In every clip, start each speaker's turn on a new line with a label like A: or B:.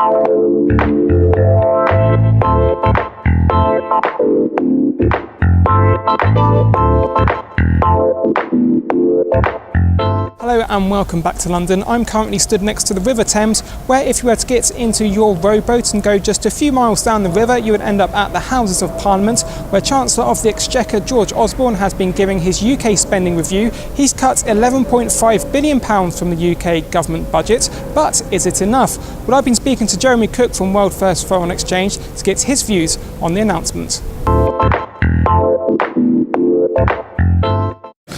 A: Hello and welcome back to London. I'm currently stood next to the River Thames, where if you were to get into your rowboat and go just a few miles down the river, you would end up at the Houses of Parliament, where Chancellor of the Exchequer George Osborne has been giving his UK spending review. He's cut £11.5 billion from the UK government budget, but is it enough? Well, I've been speaking to Jeremy Cook from World First Foreign Exchange to get his views on the announcement.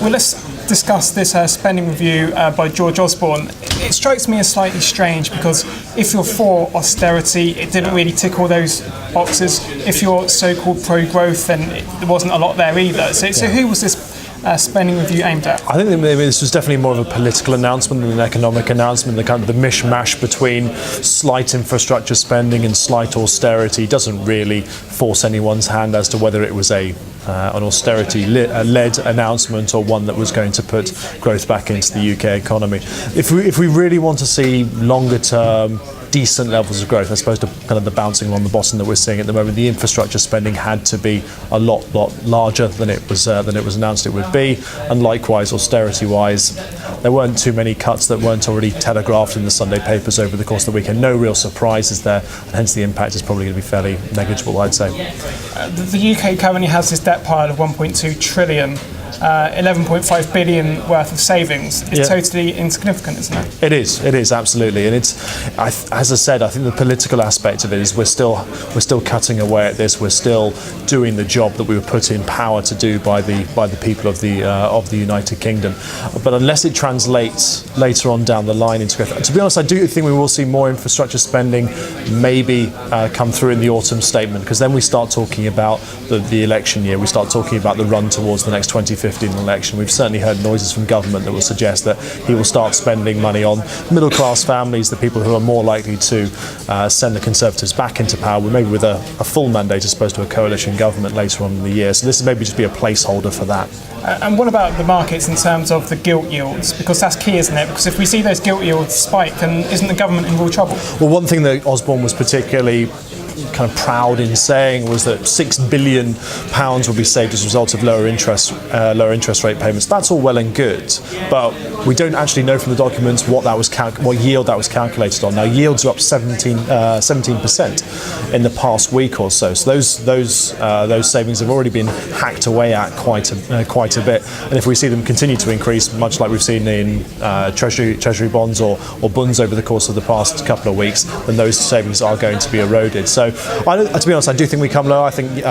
A: Well, let's discuss this spending review by George Osborne. It strikes me as slightly strange because if you're for austerity, it didn't really tick all those boxes. If you're so-called pro-growth, then there wasn't a lot there either. So who was this spending review aimed at?
B: I think that maybe this was definitely more of a political announcement than an economic announcement. The kind of the mishmash between slight infrastructure spending and slight austerity doesn't really force anyone's hand as to whether it was an austerity-led announcement or one that was going to put growth back into the UK economy. If we really want to see longer-term decent levels of growth, as opposed to kind of the bouncing along the bottom that we're seeing at the moment, the infrastructure spending had to be a lot larger than it was announced it would be, and likewise austerity-wise, there weren't too many cuts that weren't already telegraphed in the Sunday papers over the course of the weekend. No real surprises there, and hence the impact is probably going to be fairly negligible, I'd say.
A: The UK currently has this debt pile of 1.2 trillion. 11.5 billion worth of savings. It's totally insignificant, isn't it? It
B: is absolutely, and as I said, I think the political aspect of it is we're still cutting away at this. We're still doing the job that we were put in power to do by the people of the United Kingdom. But unless it translates later on down the line into growth, to be honest, I do think we will see more infrastructure spending maybe come through in the autumn statement, because then we start talking about the election year. We start talking about the run towards the next 2015 election. We've certainly heard noises from government that will suggest that he will start spending money on middle class families, the people who are more likely to send the Conservatives back into power, maybe with a full mandate as opposed to a coalition government later on in the year. So this is maybe just be a placeholder for that.
A: And what about the markets in terms of the gilt yields? Because that's key, isn't it? Because if we see those gilt yields spike, then isn't the government in real trouble?
B: Well, one thing that Osborne was particularly kind of proud in saying was that £6 billion will be saved as a result of lower interest rate payments. That's all well and good, but we don't actually know from the documents what yield that was calculated on. Now, yields are up 17% in the past week or so. So those savings have already been hacked away at quite a bit. And if we see them continue to increase, much like we've seen in treasury bonds or bunds over the course of the past couple of weeks, then those savings are going to be eroded. So, to be honest, I do think we come low. I think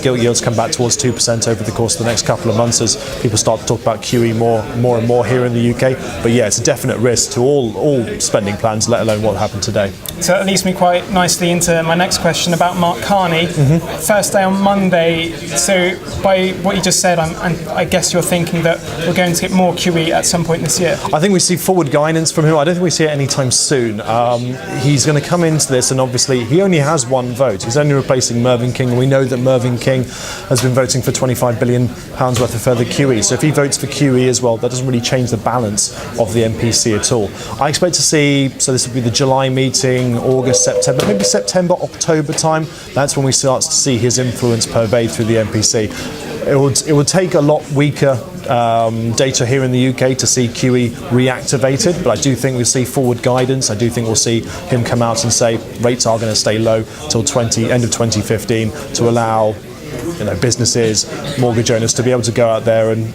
B: gilt yields come back towards 2% over the course of the next couple of months as people start to talk about QE more and more here in the UK. But yeah, it's a definite risk to all spending plans, let alone what happened today.
A: So that leads me quite nicely into my next question about Mark Carney. First day on Monday. So by what you just said, I guess you're thinking that we're going to get more QE at some point this year.
B: I think we see forward guidance from him. I don't think we see it anytime soon. He's going to come into this, and obviously he only has one vote. He's only replacing Mervyn King, and we know that Mervyn King has been voting for £25 billion worth of further QE. So if he votes for QE as well, that doesn't really change the balance of the MPC at all. I expect to see, so this will be the July meeting, August, September, maybe September, October time. That's when we start to see his influence pervade through the MPC. It would take a lot weaker data here in the UK to see QE reactivated, but I do think we'll see forward guidance. I do think we'll see him come out and say rates are going to stay low till end of 2015 to allow businesses, mortgage owners to be able to go out there and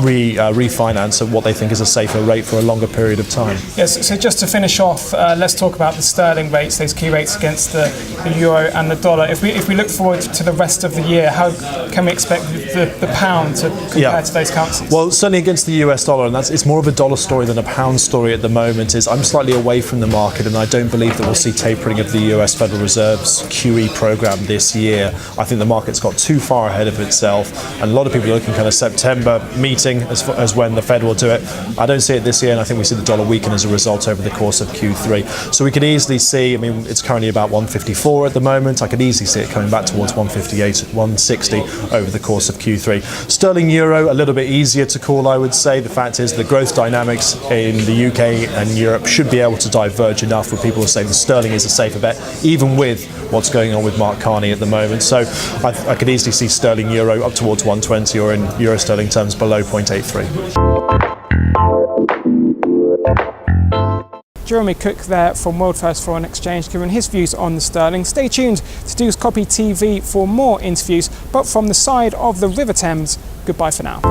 B: refinance at what they think is a safer rate for a longer period of time.
A: Yes, so just to finish off, let's talk about the sterling rates, those key rates against the euro and the dollar. If we look forward to the rest of the year, how can we expect the pound to compare to those currencies?
B: Well, certainly against the US dollar, and it's more of a dollar story than a pound story at the moment, is I'm slightly away from the market, and I don't believe that we'll see tapering of the US Federal Reserve's QE program this year. I think the market's got too far ahead of itself, and a lot of people are looking kind of September meeting as when the Fed will do it. I don't see it this year, and I think we see the dollar weaken as a result over the course of Q3. So we could easily see, I mean, it's currently about 154 at the moment. I could easily see it coming back towards 158, 160 over the course of Q3. Sterling euro, a little bit easier to call, I would say. The fact is the growth dynamics in the UK and Europe should be able to diverge enough where people will say the sterling is a safer bet, even with what's going on with Mark Carney at the moment. So I could easily see sterling euro up towards 120, or in euro sterling terms below 0.83.
A: Jeremy Cook there from World First Foreign Exchange giving his views on the sterling. Stay tuned to Dukascopy TV for more interviews, but from the side of the River Thames, goodbye for now.